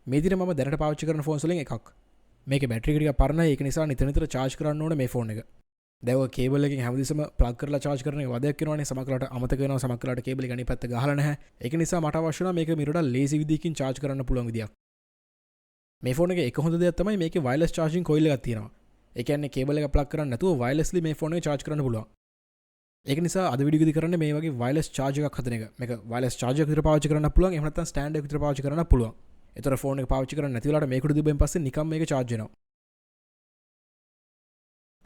මේ දින මම දැනට පාවිච්චි කරන ෆෝන්ස් වලින් එකක්. මේකේ බැටරි එක ටිකක් පරණයි. ඒක නිසා නිතර නිතර charge කරන්න ඕනේ මේ ෆෝන් එක. දැන් ඔය කේබල් එකකින් හැමදෙස්සම ප්ලග් කරලා charge කරන එක වදයක් වෙනවනේ. සමහරවිට අමතක වෙනවා. සමහරවිට කේබල් එක අනිත් පැත්ත ගහලා නැහැ. ඒක නිසා මට අවශ්‍ය වුණා මේක මිරට ලේසි විදිහකින් charge කරන්න පුළුවන් විදියක්. මේ ෆෝන් එකේ එක හොඳ දෙයක් තමයි මේකේ wireless charging coil එකක් තියෙනවා. ඒ කියන්නේ කේබල් එක ප්ලග් කරන්න නැතුව wirelessly මේ ෆෝන් එක charge කරන්න පුළුවන්. ඒක නිසා අද වීඩියෝ එකදී කරන්නේ මේ වගේ wireless charger එකක් හදන එක. මේක wireless charger එකක් විතර පාවිච්චි කරන්න පුළුවන්. එහෙම නැත්නම් stand එකක් විතර පාවිච්චි කරන්න පුළුවන්. ඒතර ෆෝන් එක පාවිච්චි කරන්න නැති වෙලාවට මේකට දීපෙන් පස්සේ නිකම් මේක charge වෙනවා.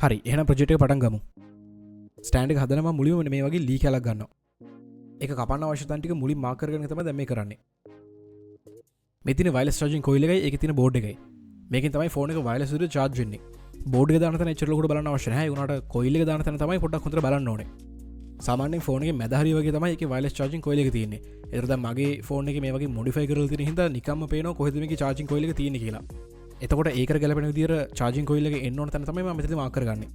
හරි එහෙනම් ප්‍රොජෙක්ට් එක පටන් ගමු. ස්ටෑන්ඩ් එක හදනම මුලින්ම මේ වගේ ලී කැලක් ගන්නවා. ඒක කපන්න අවශ්‍ය තැන් ටික මුලින් මාක් කරගෙන තමයි දැන් මේ කරන්නේ. මේ තියෙන wireless charging coil එකයි ඒකේ තියෙන board එකයි. මේකෙන් තමයි ෆෝන් එක wireless විදිහට charge වෙන්නේ. board එක දාන තැන එච්චර ලොකුට බලන්න අවශ්‍ය නැහැ. ඒ උනාට coil එක දාන තැන තමයි පොඩ්ඩක් හොඳට බලන්න ඕනේ. සාමාන්‍යයෙන් ෆෝන් එකේ මැද හරිය වගේ තමයි ඒකේ wireless charging coil එක තියෙන්නේ. ඒතර දැන් මගේ ෆෝන් එකේ මේ වගේ modify කරලා තියෙන හින්දා නිකම්ම පේනවා කොහෙද මේකේ charging coil එක තියෙන්නේ කියලා. එතකොට ඒකට ගැලපෙන විදිහට charging coil එක එන්න ඕන තැන තමයි මම මෙතනදී මාක් කරගන්නේ.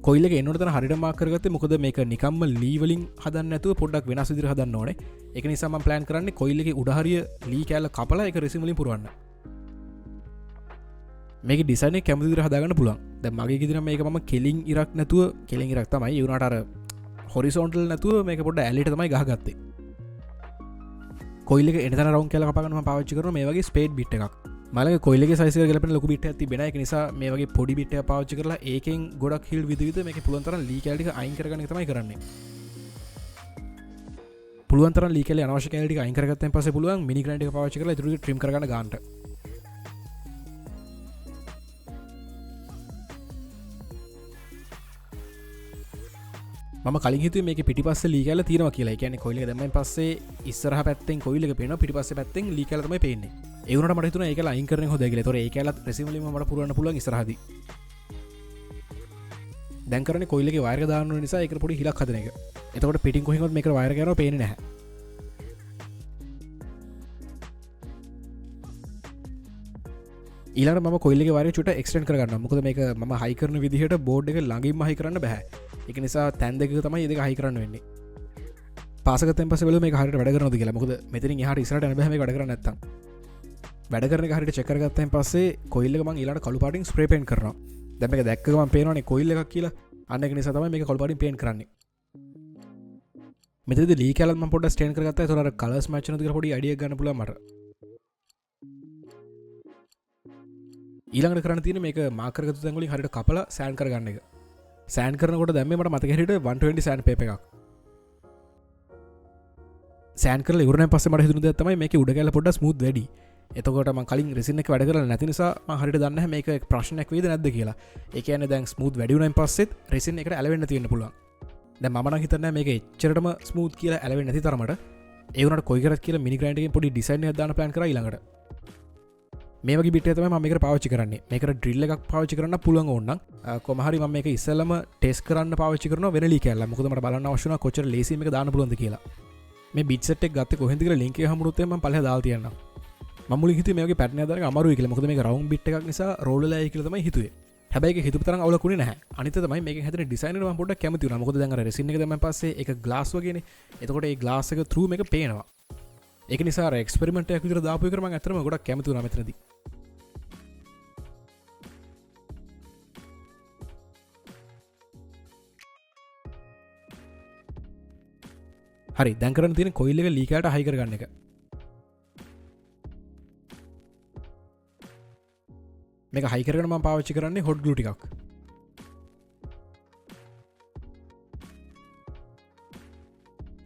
coil එක එන්න ඕන තැන හරියට මාක් කරගත්තේ මොකද මේක නිකම්ම ලී වලින් හදන්න නැතුව පොඩ්ඩක් වෙනස් විදිහට හදන්න ඕනේ. ඒක නිසා මම plan කරන්නේ coil එකේ උඩ හරිය ලී කැල්ල කපලා ඒක resin වලින් පුරවන්න. මේකේ design එක කැමති විදිහට හදාගන්න පුළුවන්. දැන් මගේ කිදින මේක මම කෙලින් ඉරක් නැතුව කෙලින් ඉරක් තමයි ඒ උනාට අර horizontal නැතුව මේක පොඩ්ඩක් ඇලියට තමයි ගහගත්තේ. coil එක එන තැන round කැල්ල කපා ගන්න මම පාවිච්චි කරනවා මේ වගේ spade bit එකක්. මලගේ කොයිල් එකේ size එක ගැලපෙන ලොකු bit එකක් තිබෙනවා. ඒක නිසා මේ වගේ පොඩි bit එකක් පාවිච්චි කරලා ඒකෙන් ගොඩක් හිල් විද මේකේ පුළුවන් තරම් ලී කැල ටික අයින් කරගන්න එක තමයි කරන්නේ. පුළුවන් තරම් ලී කැලේ අනවශ්‍ය කැල ටික අයින් කරගත්තන් පස්සේ පුළුවන් මිනි ග්‍රයින්ඩර් එක පාවිච්චි කරලා ඊට ටික trim කරගන්න ගන්නට. මම කලින් හිතුවේ මේකේ පිටිපස්සේ ලී කැල තියෙනවා කියලා. ඒ කියන්නේ කොයිල් එක දැම්මෙන් පස්සේ ඉස්සරහා පැත්තෙන් කොයිල් එක පේනවා. පිටිපස්සේ පැත්තෙන් ලී කැල තමයි පේන්නේ. ඒ වුණාට මට හිතුණා ඒක ලයින් කරන එක හොඳයි කියලා. ඒතොර ඒ කැලත් රෙසින් වලින්ම මට පුරවන්න පුළුවන් ඉස්සරහදී. දැන් කරන්නේ කොයිල් එකේ වයර් එක දාන්න ඕන නිසා ඒකට පොඩි හිලක් හදන එක. එතකොට පිටින් කොහෙන්වත් මේකට වයර් එක යනවා පේන්නේ නැහැ. ඊළඟට මම කොයිල් එකේ වයර් එක චුට්ට එක්ස්ටෙන්ඩ් කරගන්නවා. මොකද මේක මම හයි කරන විදිහට බෝඩ් එක ළඟින්ම හයි කරන්න බෑ. ඒක නිසා තැන් දෙකක තමයි මේ දෙක හයි කරන්න වෙන්නේ. පාසකතෙන් පස්සේ බලමු මේක හරියට වැඩ කරනවද කියලා. මොකද මෙතනින් එහාට ඉස්සරහට යන්න බෑ මේක වැඩ කරන්නේ නැත්තම්. වැඩ කරන එක හරියට චෙක් කරගත්තයින් පස්සේ කොයිල් එක මම ඊළඟට කළු පාටින් ස්ප්‍රේ පේන්ට් කරනවා. දැන් මේක දැක්ක ගමන් පේනවනේ කොයිල් එකක් කියලා. අන්න ඒක නිසා තමයි මේක කළු පාටින් පේන්ට් කරන්නේ. මෙතනදී ලී කැලත් මම පොඩ්ඩක් ස්ටේන් කරගත්තා. ඒතකොට අර කලර්ස් මැච් වෙනවද කියලා පොඩි අයිඩියා ගන්න පුළුවන් මට. ඊළඟට කරන්න තියෙන්නේ මේක මාක් කරගත්තු තැන් වලින් හරියට කපලා සෑන්ඩ් කරගන්න එක. සෑන්ඩ් කරනකොට දැන් මේ මට මතක හැටියට 120 සෑන්ඩ් පේපර් එකක්. සෑන්ඩ් කරලා ඉවරනන් පස්සේ මට හිතුණු දෙයක් තමයි මේකේ උඩ කැල්ල පොඩ්ඩක් ස්මූත් වැඩි. එතකොට මම කලින් රෙසින් එක වැඩ කරලා නැති නිසා මම හරියට දන්නේ නැහැ මේක ප්‍රශ්නයක් වේද නැද්ද කියලා. ඒ කියන්නේ දැන් ස්මූත් වැඩි වුණායින් පස්සෙත් රෙසින් එකට ඇලවෙන්න තියෙන්න පුළුවන්. දැන් මම නම් හිතන්නේ මේක එච්චරටම ස්මූත් කියලා ඇලවෙන්නේ නැති තරමට. ඒ වුණාට කොයි කරත් කියලා මිනි ග්‍රයින්ඩර් එකෙන් පොඩි ඩිසයින් එකක් දාන්න ප්ලෑන් කරා ඊළඟට. මේ වගේ බිට් එක තමයි මම මේකට පාවිච්චි කරන්නේ. මේකට ඩ්‍රිල් එකක් පාවිච්චි කරන්න පුළුවන් ඕනනම් කොහොම හරි මම මේක ඉස්සෙල්ලම ටෙස්ට් කරන්න පාවිච්චි කරනවා වෙන ලී කැල්ල. මොකද මට බලන්න අවශ්‍ය වුණා කොච්චර ලේසියෙන් මේක දාන්න පුළුවන්ද කියලා. මේ බිට් සෙට් එක ගත්තේ කොහෙන්ද කියලා ලින්ක් එක හම්බුනොත් මම පල්ලෙහා දාලා තියන්නම්. මම මුලින් හිතුවේ මේ වගේ පැටර්න් එකක් දාන්න අමාරුයි කියලා. මොකද මේක රවුන්ඩ් බිට් එකක් නිසා රෝල් වෙලා යයි කියලා තමයි හිතුවේ. හැබැයි ඒක හිතුව තරම් අවුලකුනේ නැහැ. අනිත් තමයි මේකෙන් හැදෙන ඩිසයින් එක මම පොඩ්ඩක් කැමති වුණා. මොකද දැන් අර රෙසින් එක දැම්මන් පස්සේ ඒක ග්ලාස් වගේනේ. එතකොට ඒ ග්ලාස් එක through මේක පේනවා. ඒක නිසා අර එක්ස්පෙරිමන්ට් එකක් විතර දාපු එක මම ඇත්තටම ගොඩක් කැමති වුණා මෙතනදී. හරි දැන් කරන්න තියෙන කොයිල් එක ලී කැලට හයි කරගන්න එක. මේක හයි කරගෙන මම පාවිච්චි කරන්නේ හොට් ග්ලූ ටිකක්.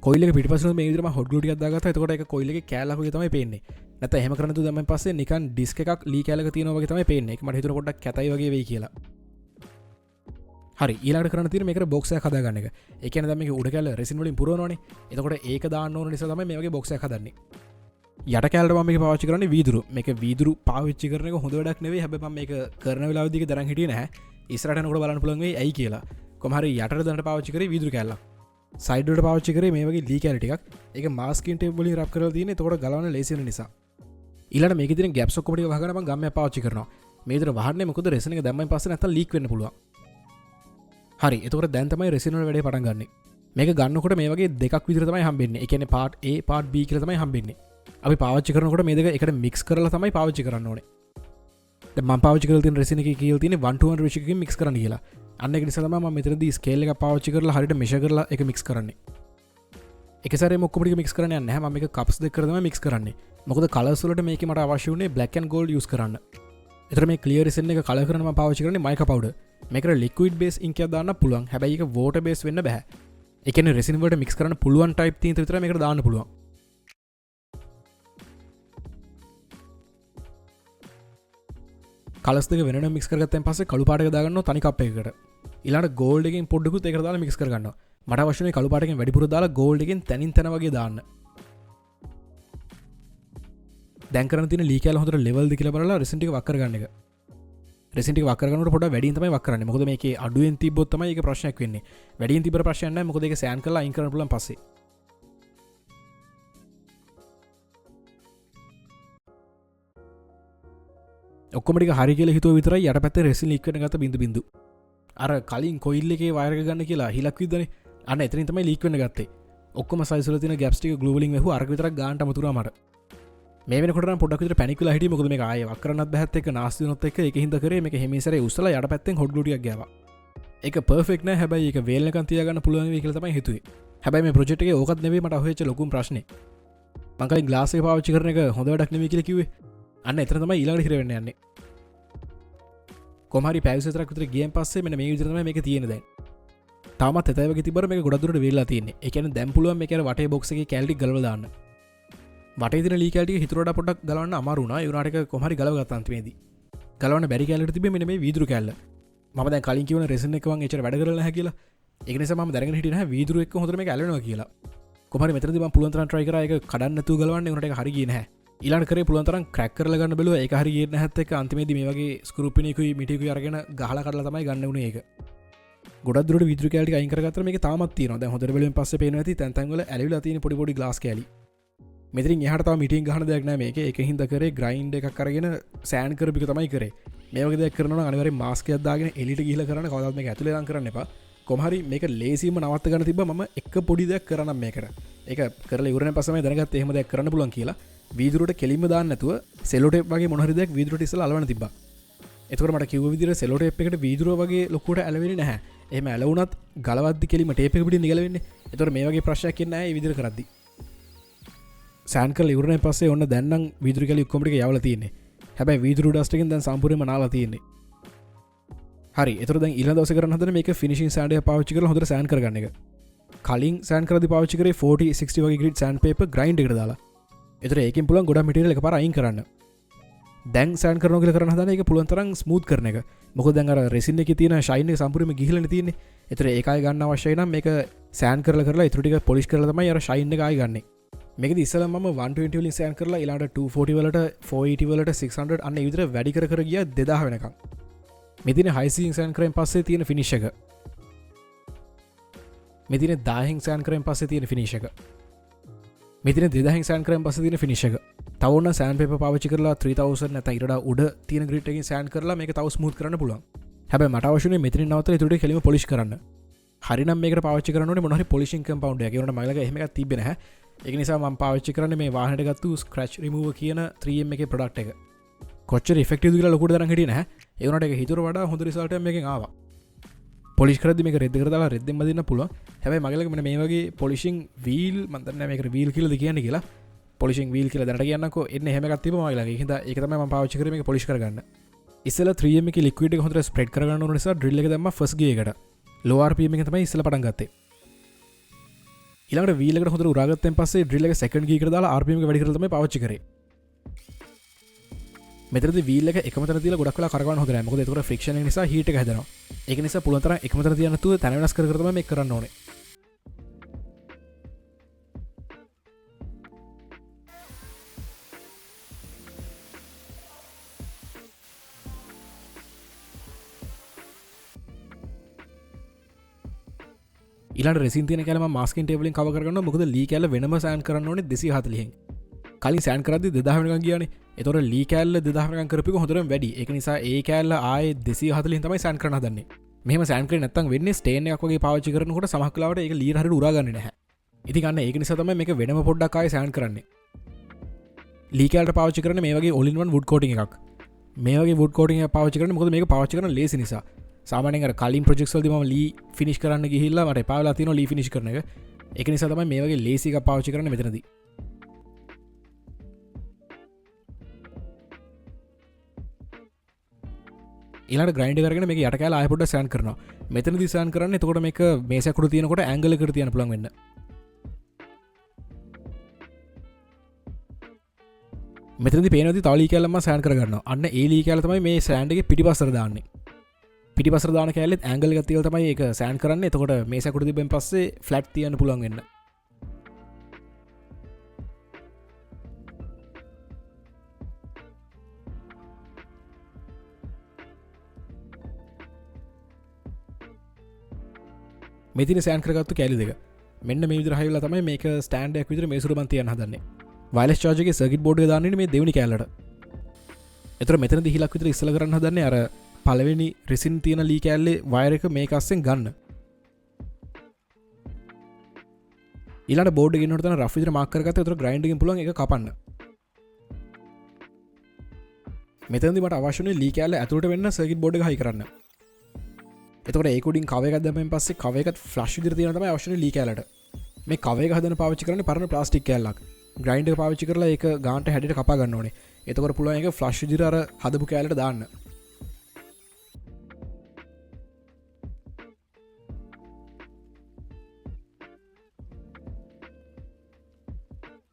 කොයිල් එක පිටිපස්සෙන් මේ විදිහට මම හොට් ග්ලූ ටිකක් දාගත්තා. එතකොට ඒක කොයිල් එකේ කැලක් වගේ තමයි පේන්නේ. නැත්නම් එහෙම කරන්න දුන්නාම පස්සේ නිකන් ඩිස්ක් එකක් ලී කැලක තියෙනවා වගේ තමයි පේන්නේ. ඒක මට හිතුණා පොඩ්ඩක් කැතයි වගේ වෙයි කියලා. හරි ඊළඟට කරන්න තියෙන මේකට බොක්ස් එකක් හදාගන්න එක. ඒ කියන්නේ දැන් මේක උඩ කැල්ල රෙසින් වලින් පුරවනවනේ. එතකොට ඒක දාන්න ඕන නිසා තමයි මේ වගේ බොක්ස් එකක් හදන්නේ. යට කැල්ලට මම මේක පාවිච්චි කරන්නේ වීදුරු. මේක වීදුරු පාවිච්චි කරන එක හොඳ වැඩක් නෙවෙයි. හැබැයි මම මේක කරන වෙලාවෙදී ඒක දරන් හිටියේ නැහැ. ඉස්සරහට යනකොට බලන්න පුළුවන් වෙයි ඇයි කියලා. කොහොම හරි යටට දැනට පාවිච්චි කරේ වීදුරු කැල්ලක්. සයිඩ් වලට පාවිච්චි කරේ මේ වගේ ලී කැල්ල ටිකක්. ඒක මාස්කින් ටේප් වලින් රැප් කරලා තියෙන්නේ. එතකොට ගලවන්න ලේසි වෙන නිසා. ඊළඟට මේකේ තියෙන ගැප්ස් ඔක්කොම ටික වහගෙන මම ගම්මයක් පාවිච්චි කරනවා. මේ විතර වහන්නේ මොකද රෙසින් එක දැම්මයින් පස්සේ නැත්තම් ලීක් වෙන්න පුළුවන්. හරි එතකොට දැන් තමයි රෙසින් වල වැඩේ පටන් ගන්නෙ. මේක ගන්නකොට මේ වගේ දෙකක් විතර තමයි හම්බෙන්නේ. ඒ කියන්නේ part A part B කියලා තමයි හම්බෙන්නේ. අපි පාවිච්චි කරනකොට මේ දෙක එකට මික්ස් කරලා තමයි පාවිච්චි කරන්න ඕනේ. දැන් මම පාවිච්චි කරලා තියෙන රෙසින් එකේ කියලා තියෙන්නේ 1 to 1 ratio එකකින් මික්ස් කරන්න කියලා. අන්න ඒක නිසා තමයි මම මෙතනදී ස්කේල් එක පාවිච්චි කරලා හරියට මෙෂර් කරලා ඒක මික්ස් කරන්නේ. එක සැරේම ඔක්කොම ටික මික්ස් කරන්න යන්නේ නැහැ. මම මේක කප්ස් දෙක කරලා තමයි මික්ස් කරන්නේ. මොකද කලර්ස් වලට මේකේ මට අවශ්‍ය වුණේ black and gold use කරන්න. ඒතර මේ clear resin එක කලර් කරන්න මම පාවිච්චි කරන්නේ mica powder. මේකට liquid base ink එකක් දාන්න පුළුවන්. හැබැයි ඒක water base වෙන්න බෑ. ඒ කියන්නේ resin වලට mix කරන්න පුළුවන් type තියෙන විතරයි මේකට දාන්න පුළුවන්. කලස් දෙක වෙනම මික්ස් කරගත්තෙන් පස්සේ කළු පාට එක දාගන්නවා තනි කප් එකකට. ඊළඟට ගෝල්ඩ් එකෙන් පොඩ්ඩකුත් ඒකට දාලා මික්ස් කරගන්නවා. මට අවශ්‍ය නැහැ කළු පාට එකෙන් වැඩිපුර දාලා ගෝල්ඩ් එකෙන් තනින් තන වගේ දාන්න. දැන් කරන්න තියෙන ලී කැල හොඳට ලෙවල්ද කියලා බලලා රෙසින් ටික වක් කරගන්න එක. රෙසින් ටික වක් කරගන්නකොට පොඩ්ඩක් වැඩියෙන් තමයි වක් කරන්නේ. මොකද මේකේ අඩුවෙන් තිබ්බොත් තමයි ඒක ප්‍රශ්නයක් වෙන්නේ. වැඩියෙන් තිබ්බර ප්‍රශ්නයක් නැහැ. මොකද ඒක සෑන් කරලා අයින් කරන්න පුළුවන් පස්සේ. ඔක්කොම ටික හරි කියලා හිතුව විතරයි යටපැත්තේ රෙසින් ලීක් වෙන ගත්ත බින්දු බින්දු. අර කලින් කොයිල් එකේ වයර් එක ගන්න කියලා හිලක් විද්දනේ. අන්න එතනින් තමයි ලීක් වෙන්න ගත්තේ. ඔක්කොම සයිස් වල තියෙන ගැප්ස් ටික ග්ලූ වලින් වැහුවා අරක විතරක් ගානට අමතුරා මට. මේ වෙනකොට නම් පොඩ්ඩක් විතර පැනික් වෙලා හිටියේ මොකද මේක ආයේ වක් කරන්නත් බැහැත් එක්ක නාස්ති වුණොත් එක්ක ඒක හින්දා කරේ මේක හිමීසරේ උස්සලා යටපැත්තෙන් හොට් ග්ලූ ටිකක් ගෑවා. ඒක පර්ෆෙක්ට් නෑ හැබැයි ඒක වේලනකන් තියාගන්න පුළුවන් වෙයි කියලා තමයි හිතුවේ. හැබැයි මේ ප්‍රොජෙක්ට් එකේ ඕකත් නෙවෙයි මට අහුවෙච්ච ලොකුම ප්‍රශ්නේ. මං කලින් ග්ලාස් එක පාවිච්චි කරන එක හොඳ වැඩක් නෙවෙයි කියලා කිව්වේ. අන්න එතන තමයි ඊළඟට හිර වෙන්න යන්නේ. කොහමරි පැවිසි විතරක් විතර ගියන් පස්සේ මෙන්න මේ විදිහට තමයි මේක තියෙන්නේ දැන්. තාමත් එතයි වගේ තිබ්බර මේක ගොඩක් දුරට වේලලා තියෙන්නේ. ඒ කියන්නේ දැන් පුළුවන් මේක අර වටේ බොක්ස් එකේ කැලරි ගලවලා දාන්න. වටේ තියෙන ලී කැලරි ටික හිතුවට වඩා පොඩ්ඩක් ගලවන්න අමාරු වුණා. ඒ වුණාට ඒක කොහමරි ගලව ගත්තා අන්තිමේදී. ගලවන්න බැරි කැලරි තිබ්බේ මෙන්න මේ වීදුරු කැල්ල. මම දැන් කලින් කියවන රෙසින් එක වන් එච්චර වැඩ කරලා නැහැ කියලා. ඒක නිසා මම දැනගෙන හිටියේ නැහැ වීදුරු එක්ක හොඳට මේක ඇලවෙනවා කියලා. කොහමරි මෙතනදී මම පුළුවන් තරම් try කරා ඒක කඩන්න නැතුව ගලවන්න. ඒ වුණාට ඒක හරි ගියේ නැහැ. ඊළඟට කරේ පුළුවන් තරම් ක්‍රැක් කරලා ගන්න බැලුවා. ඒක හරි ගියේ නැහැත් එක්ක අන්තිමේදී මේ වගේ ස්ක්‍රූ පිනිකුයි මිටිකුයි අරගෙන ගහලා කඩලා තමයි ගන්න උනේ ඒක. ගොඩක් දුරට වීදුරු කැලි ටික අයින් කරගත්තා මේක තාමත් තියෙනවා. දැන් හොඳට බැලුවෙන් පස්සේ පේනවා ඇති තැන් තැන් වල ඇලවිලා තියෙන පොඩි පොඩි ග්ලාස් කැලි. මෙතනින් එහාට තව මිටින් ගහන දෙයක් නැහැ මේකේ. ඒක හින්දා කරේ ග්‍රයින්ඩ් එකක් අරගෙන සෑන්ඩ් කරපු එක තමයි කරේ. මේ වගේ දෙයක් කරනවා නම් අනිවාර්යෙන් මාස්ක් එකක් දාගෙන එළියට ගිහිල්ලා කරන්න කවදාවත් මේක ඇතුලේ ලං කරන්න එපා. කොහොම හරි මේක ලේසියෙන්ම නවත්ත ගන්න තිබ්බා මම එක පොඩි දෙයක් කරනම් මේකට. ඒක කරලා ඉවරන පස්සේ මම දැනගත්තා එහෙම දෙයක් කරන්න පුළුවන් කියලා. වීදුරුවට කෙලින්ම දාන්න නැතුව සෙලෝ ටේප් වගේ මොන හරි දෙයක් වීදුරුවට ඉස්සලා අලවන්න තිබ්බා. එතකොට මට කිව්ව විදිහට සෙලෝ ටේප් එකට වීදුරුව වගේ ලොකුවට ඇලවෙන්නේ නැහැ. එහෙම ඇලවුණත් ගලවද්දි කෙලින්ම ටේප් එක පිටින් නිගලවෙන්නේ. එතකොට මේ වගේ ප්‍රශ්නයක් එන්නේ නැහැ මේ විදිහට කරද්දි. සෑන් කරලා ඉවරන පස්සේ ඔන්න දැන් නම් වීදුරු කැලි ඔක්කොම ටික යවලා තියෙන්නේ. හැබැයි වීදුරු ඩස්ට් එකෙන් දැන් සම්පූර්ණයෙන්ම නාලා තියෙන්නේ. හරි. එතකොට දැන් ඊළඟ දවසේ කරන්න හදන මේක ෆිනිෂින් සෑන්ඩ් එක පාවිච්චි කරලා හොඳට සෑන් කරගන්න එක. කලින් සෑන් කරද්දි පාවිච්චි කරේ 40 60 වගේ ග්‍රිඩ් සෑන්ඩ් පේපර් ග්‍රයින්ඩ් එකට දාලා. එතකොට ඒකෙන් පුළුවන් ගොඩක් මැටීරියල් එකපාර අයින් කරන්න. දැන් සෑන් කරනවා කියලා කරන්න හදන එක පුළුවන් තරම් ස්මූත් කරන එක. මොකද දැන් අර රෙසින් එකේ තියෙන ෂයින් එක සම්පූර්ණයෙන්ම ගිහිලානේ තියෙන්නේ. එතකොට ඒකයි ගන්න අවශ්‍යයි නම් මේක සෑන් කරලා ඊටු ටික පොලිෂ් කරලා තමයි අර ෂයින් එක ආයි ගන්නෙ. මේකද ඉස්සෙල්ලා මම 120 වලින් සෑන් කරලා ඊළඟට 240 වලට 480 වලට 600 අන්න ඒ විදිහට වැඩි කර ගියා 2000 වෙනකම්. මෙදින හයි සීලින් සෑන් කරෙන් පස්සේ තියෙන ෆිනිෂ් එක. මෙදින 1000 සෑන් කරෙන් පස්සේ තියෙන ෆිනිෂ් එක. මෙදින 2000 සෑන් කරෙන් පස්සේ තියෙන ෆිනිෂ් එක. තව ඕන සෑන් පේපර් පාවිච්චි කරලා 3000 නැත්නම් ඊට වඩා උඩ තියෙන ග්‍රිඩ් එකකින් සෑන් කරලා මේක තව ස්මූත් කරන්න පුළුවන්. හැබැයි මට අවශ්‍ය මෙතනින් නවත්තලා ඊට කෙලිම පොලිෂ් කරන්න. හරිනම් මේකට පාවිච්චි කරන්න ඕනේ මොන හරි පොලිෂින් කම්පවුන්ඩ් එකක්. ඒ වුණාට මගේ ළඟ එහෙම එකක් තිබ්බේ නැහැ. ඒක නිසා මම පාවිච්චි කරන්නේ මේ වාහනයට ගත්තු ස්ක්‍රැච් රිමූවර් කියන 3M එකේ ප්‍රොඩක්ට් එක. කොච්චර ඉෆෙක්ටිව්ද කියලා ලොකුට තරම් හිටියේ නැහැ. ඒ වුණාට ඒක හිතුවට වඩා හොඳ රිසල්ට් එකක් මේකෙන් ආවා. පොලිෂ් කරද්දි මේක රෙද්ද කර දාලා රෙද්දෙන් බදින්න පුළුවන්. හැබැයි මගේ ළඟ මේ වගේ පොලිෂින් වීල් මම දන්නේ නැහැ මේකට වීල් කියලාද කියන්නේ කියලා. පොලිෂින් වීල් කියලා දැනට කියන්නකෝ එන්නේ එහෙම එකක් තිබ්බා මගේ ළඟ. ඒක හින්දා ඒක තමයි මම පාවිච්චි කරේ මේක පොලිෂ් කරගන්න. ඉස්සෙල්ලා 3M එකේ ලික්විඩ් එක හොඳට ස්ප්‍රෙඩ් කරගන්න ඕන නිසා ඩ්‍රිල් එක දැම්මා ෆස්ට් ගියර් එකට. low RPM එකෙන් තමයි ඉස්සෙල්ලා පටන් ගත්තේ. ඊළඟට වීල් එකට හොඳට උරාගත්තෙන් පස්සේ ඩ්‍රිල් එක සෙකන්ඩ් ගියර් එකට දාලා RPM එක වැඩි කරලා තමයි පාවිච්චි කරේ. මෙතනදී වීල් එක එකම තැන තියලා ගොඩක් වෙලා කරගන්න හොඳ නැහැ. මොකද ඒතකොට ෆ්‍රික්ෂන් එක නිසා හීට් එක හැදෙනවා. ඒක නිසා පුළුවන් තරම් එකම තැන තියන්න නැතුව තැන වෙනස් කර කර තමයි මේක කරන්න ඕනේ. ඊළඟ රෙසින් තියෙන කැලේ මම මාස්කින් ටේබල් එකෙන් කවර් කරගන්නවා. මොකද ලී කැල්ල වෙනම සෑන් කරන්න ඕනේ 240න්. කලින් සෑන් කරද්දි 2000 වෙනකන් ගියානේ. ඒතකොට ලී කැල්ල 2000 වෙනකන් කරපු එක හොඳටම වැඩි. ඒක නිසා ඒ කැල්ල ආයේ 240න් තමයි සෑන් කරන්න හදන්නේ. මෙහෙම සෑන් කරේ නැත්නම් වෙන්නේ ස්ටේන් එකක් වගේ පාවිච්චි කරනකොට සමහර වෙලාවට ඒක ලීර හරියට උරා ගන්නේ නැහැ. ඉතින් අන්න ඒක නිසා තමයි මේක වෙනම පොඩ්ඩක් ආයේ සෑන් කරන්නේ. ලීකෑල්ට පාවිච්චි කරන මේ වගේ ඔලින්වන් වුඩ් කෝටිං එකක් මේ වගේ වුඩ් කෝටිං පාවිච්චි කරන මොකද මේක පාවිච්චි කරන ලේසි නිසා සාමාන්‍යයෙන් අර කලින් ප්‍රොජෙක්ට්ස් වලදී මම ලී ෆිනිෂ් කරන්න ගිහිල්ලා මට එපා වෙලා තියෙනවා ලී ෆිනිෂ් කරන එක ඒක නිසා තමයි මේ වගේ ලේසි එකක් පාවිච්චි කරන්න මෙතනදී ඊළඟ ග්‍රයින්ඩ් කරගෙන මේක යට කැල ආයෙ පොඩ්ඩක් සෑන් කරනවා මෙතනදී සෑන් කරන්නේ එතකොට මේක මේස අකුරු තියෙනකොට ඇන්ගල් එකට තියන්න පුළුවන් වෙන්න මෙතනදී පේනවාදී තව ලී කැලක් මම සෑන් කරගන්නවා අන්න ඒ ලී කැල තමයි මේ සෑන්ඩ් එකේ පිටිපස්සට දාන්නේ පිටිපස්සට දාන කැලෙත් ඇන්ගල් එකක් තියලා තමයි ඒක සෑන් කරන්නේ එතකොට මේස අකුරු තිබෙන් පස්සේ ෆ්ලැට් තියන්න පුළුවන් වෙන්න මෙතින සෑන් කරගත්තු කැලි දෙක මෙන්න මේ විදිහට හයිවලා තමයි මේක ස්ටෑන්ඩ් එකක් විදිහට මේසුර මන් තියන්න හදන්නේ වයර්ලස් charger එකේ සර්කිට් බෝඩ් එක දාන්නේ මේ දෙවෙනි කැලලට ඒතර මෙතනදී හිලක් විතර ඉස්සලා කරන්න හදන්නේ අර පළවෙනි රිසින් තියෙන ලී කැලේ වයර් එක මේක අස්සෙන් ගන්න ඊළඟ බෝඩ් එක ගෙන්නකොට තමයි රෆ් විදිහට මාක් කරගත්තා ඒතර ග්‍රයින්ඩ් එකෙන් පුළුවන් ඒක කපන්න මෙතනදී මට අවශ්‍ය වෙන්නේ ලී කැලේ ඇතුළට වෙන්න සර්කිට් බෝඩ් එක හයි කරන්න එතකොට ඒක උඩින් කව එකක් දැම්මෙන් පස්සේ කව එකත් ෆ්ලෂ් විදිහට තියෙනවා තමයි අවශ්‍ය වෙන්නේ ලී කැලට මේ කව එක හදන්න පාවිච්චි කරන්නේ පරණ ප්ලාස්ටික් කැලලක් ග්‍රයින්ඩ් එක පාවිච්චි කරලා ඒක ගානට හැඩයට කපා ගන්න ඕනේ එතකොට පුළුවන් ඒක ෆ්ලෂ් විදිහට අර හදපු කැලලට දාන්න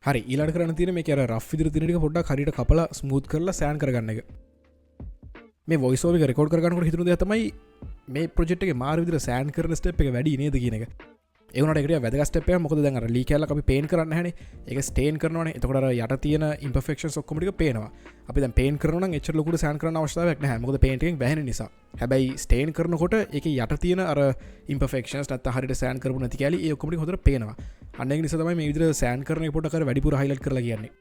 හරි ඊළඟට කරන්න තියෙන්නේ මේක අර රෆ් විදිහට තියෙන ටික පොඩ්ඩක් හරියට කපලා ස්මූත් කරලා සෑන් කරගන්න එක මේ වොයිස් ඕවර් එක රෙකෝඩ් කරගන්නකොට හිතුණු දෙයක් තමයි මේ ප්‍රොජෙක්ට් එකේ මාර විදිහට සෑන් කරන ස්ටෙප් එක වැඩි නේද කියන එක ඒ වුණාට ඒකට වැදගත් ස්ටෙප් එකක් මොකද දැන් අර ලී කැලක් අපි පේන් කරන්න නැහැනේ ඒක ස්ටේන් කරනවානේ එතකොට අර යට තියෙන ඉම්පර්ෆෙක්ෂන්ස් ඔක්කොම ටික පේනවා අපි දැන් පේන් කරනවා නම් එච්චර ලොකුට සෑන් කරන්න අවශ්‍යතාවයක් නැහැ මොකද පේන්ට් එකෙන් වැහෙන නිසා හැබැයි ස්ටේන් කරනකොට ඒකේ යට තියෙන අර ඉම්පර්ෆෙක්ෂන්ස් නැත්නම් හරියට සෑන් කරපු නැති කැලි ඒ ඔක්කොම ටික හොඳට පේනවා අන්න ඒක නිසා තමයි මේ විදිහට සෑන් කරන එක පොඩ්ඩක් අර වැඩිපුර හයිලයිට් කරලා කියන්නේ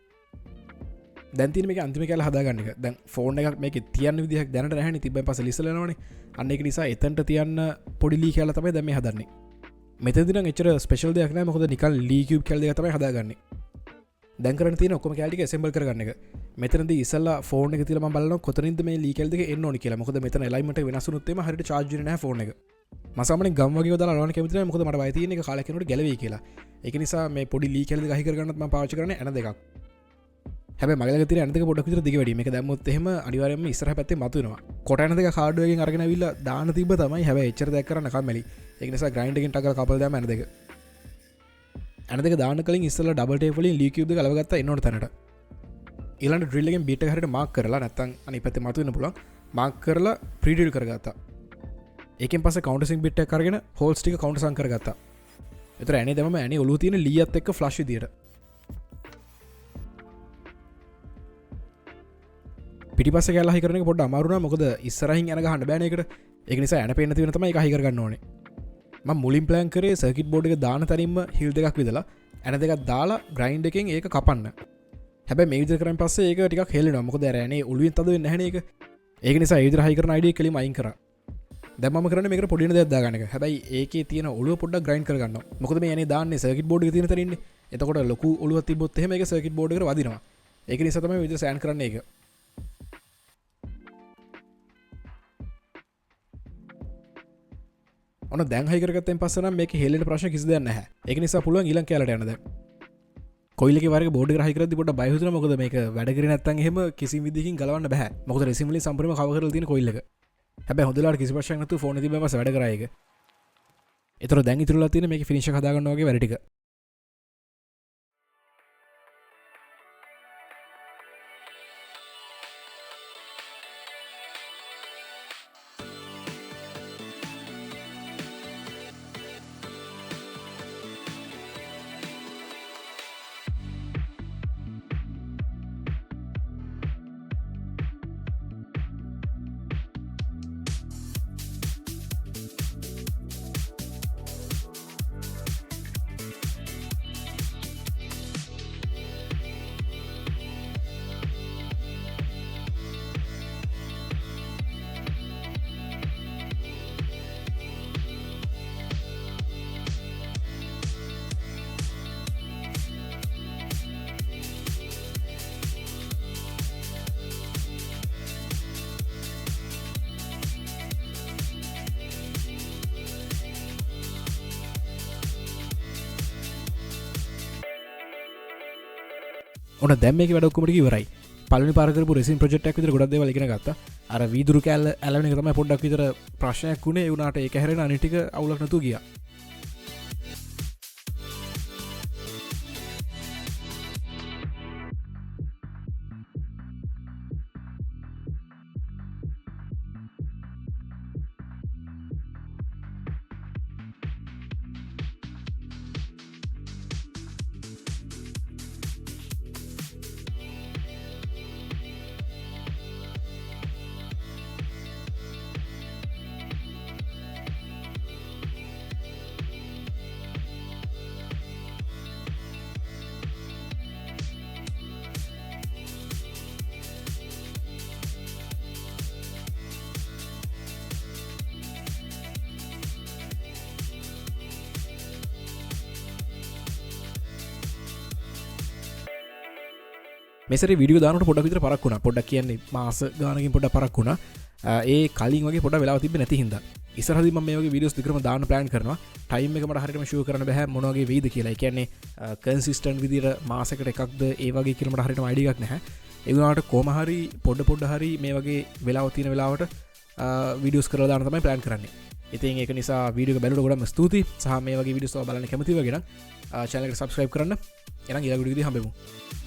දැන් තියෙන මේක අන්තිම කැල හදාගන්න එක දැන් ෆෝන් එකක් මේකේ තියන්න විදිහක් දැනට නැහැනේ තිබ්බෙන් පස්සේ ලිස්සල යනවනේ අන්න ඒක නිසා එතනට තියන්න පොඩි ලී කැල තමයි දැන් මේ හදන්නේ මෙතනදී නම් එච්චර ස්පෙෂල් දෙයක් නැහැ මොකද නිකන් ලී කියුබ් කැල දෙක තමයි හදාගන්නේ දැන් කරන්න තියෙන ඔක්කොම කැල ටික ඇසෙම්බල් කරගන්න එක මෙතනදී ඉස්සල්ලා ෆෝන් එක තියලා මම බලනවා කොතනින්ද මේ ලී කැල දෙක එන්න ඕනි කියලා මොකද මෙතන ඇලයින්මන්ට් එක වෙනස් වුණොත් එimhe හරියට charge වෙන්නේ නැහැ ෆෝන් එක මම සාමාන්‍යයෙන් ගම් වගේ දාලා අරවන්න කැමති නැහැ මොකද මට බය තියෙන එක කාලයක් යනකොට ගැලවෙයි කියලා ඒක නිසා මේ පොඩි ලී කැල දෙක අහි කරගන්නත් මම පාවිච්චි කරන්නේ ඇන දෙකක් හැබැයි මගේ ළඟ තියෙන ඇන දෙක පොඩ්ඩක් විතර දිග වැඩි මේක දැම්මොත් එහෙම අනිවාර්යයෙන්ම ඉස්සරහ පැත්තේ මතුවෙනවා කොට ඇන දෙක කාඩ් එකෙන් අරගෙන අවිල්ලා දාන්න තිබ්බ තමයි හැබැයි එච්චර දෙයක් කරන්න කම්මැලි ඒක නිසා ග්‍රයින්ඩ් එකෙන් ටගල කපලා දාම ඇන දෙක ඇන දෙක දාන්න කලින් ඉස්සෙල්ලා ඩබල් ටේප් වලින් ලී කියුබ් දෙක අලවගත්තා එන්න ඕන තැනට ඊළඟ ඩ්‍රිල් එකෙන් බීට් එක හරියට මාක් කරලා නැත්තම් අනිත් පැත්තේ මතුවෙන්න පුළුවන් මාක් කරලා ප්‍රී ඩ්‍රිල් කරගත්තා ඒකෙන් පස්සේ කවුන්ටර් සිංක් බිට් එකක් අරගෙන හෝල්ස් ටික කවුන්ටර් සං කරගත්තා ඒතර ඇනේ දැමම ඇනේ ඔලුව තියෙන ලීයත් එක්ක ෆ්ලෂ් විදියට පිටිපස්ස කැල්ලා හයි කරන එක පොඩ්ඩක් අමාරු නා මොකද ඉස්සරහින් යන ගහන්න බෑනේ ඒකට ඒක නිසා ඇන පේන්න තියෙන තමයි ඒක හයි කරගන්න ඕනේ මම මුලින් ප්ලෑන් කරේ සර්කිට් බෝඩ් එක දාන තැනින්ම හිල් දෙකක් විදලා ඇන දෙකක් දාලා ග්‍රයින්ඩ් එකෙන් ඒක කපන්න හැබැයි මේ විදිහට කරන් පස්සේ ඒක ටිකක් හෙල්ලෙනවා මොකද අර ඇනේ ඔලුවෙන් තද වෙන්නේ නැහනේ ඒක ඒක නිසා ඒ විදිහට හයි කරන අයිඩියා කෙලිම අයින් කරා දැන් මම කරන්නේ මේකට පොඩි දෙයක් දාගන්න එක හැබැයි ඒකේ තියෙන ඔලුව පොඩ්ඩක් ග්‍රයින්ඩ් කරගන්නවා මොකද මේ ඇනේ දාන්නේ සර්කිට් බෝඩ් එකේ තියෙන තැන ඉන්නේ එතකොට ලොකු ඔලුවක් තිබ්බොත් එහෙම ඒක සර්කිට් බෝඩ් එකට වදිනවා ඒක නිසා තමයි විදිහට සෑන් කරන්නේ ඒක ඔන්න දැන් හයි කරගත්තෙන් පස්සේ නම් මේකේ හෙල්ලෙන ප්‍රශ්න කිසි දෙයක් නැහැ ඒක නිසා පුළුවන් ඊළඟ කැලට යන්න දැන් කොයිල් එකේ වරක බෝඩ් එක හයි කරද්දි පොඩ්ඩක් බය හිතුණා මොකද මේක වැඩ කරේ නැත්නම් එහෙම කිසිම විදිහකින් ගලවන්න බෑ මොකද රෙසින් වලින් සම්පූර්ණයෙන්ම කවර් කරලා තියෙන කොයිල් එක හැබැයි හොඳලාට කිසි ප්‍රශ්නයක් නැතුව ෆෝන් එකේ තිබ්බම වැඩ කරා ඒක ඒතර දැන් ඉතුරුලා තියෙන මේකේ ෆිනිෂ් එක හදාගන්න වගේ වැඩ ටික ඔන්න දැම් මේක වැඩක්කමට ඉවරයි පලනි පාරකරපු රෙසින් ප්‍රජෙක්ටක් විතර ගොඩක් දේවල් ඉගෙන ගත්තා අර වීදුරු කෑල්ල ඇලවෙන එක තමයි පොඩ්ඩක් විතර ප්‍රශ්නයක් වුණේ ඒ වුණාට ඒක හැරෙන අනිත් ටික අවුලක් නැතුව ගියා මෙසර විඩිය දානට පොඩක් විතර පරක් වුණා පොඩක් කියන්නේ මාස ගානකින් පොඩ පරක් වුණා ඒ කලින් වගේ පොඩ වෙලා තිබෙන්නේ නැති හින්දා ඉස්සරහදී මම මේ වගේ වීඩියෝස් දිගටම දාන්න ප්ලෑන් කරනවා ටයිම් එක මට හරියටම ෂුවර් කරන්න බෑ මොන වගේ වෙයිද කියලා. ඒ කියන්නේ කන්සිස්ටන්ට් විදියට මාසෙකට එකක්ද ඒ වගේ කියලා මට හරියටම අයිඩියා එකක් නැහැ. ඒ වුණාට කොහම හරි පොඩ හරි මේ වගේ වෙලාව තියෙන වෙලාවට වීඩියෝස් කරලා දාන්න තමයි ප්ලෑන් කරන්නේ. ඉතින් ඒක නිසා වීඩියෝ එක බලනකොට ගොඩක් ස්තුතියි. සහ මේ වගේ වීඩියෝස් බලන්න කැමති වගේ නම් channel එකට subscribe කරන්න. එහෙනම් ඊළඟ වීඩියෝ එකදී හම්බෙමු.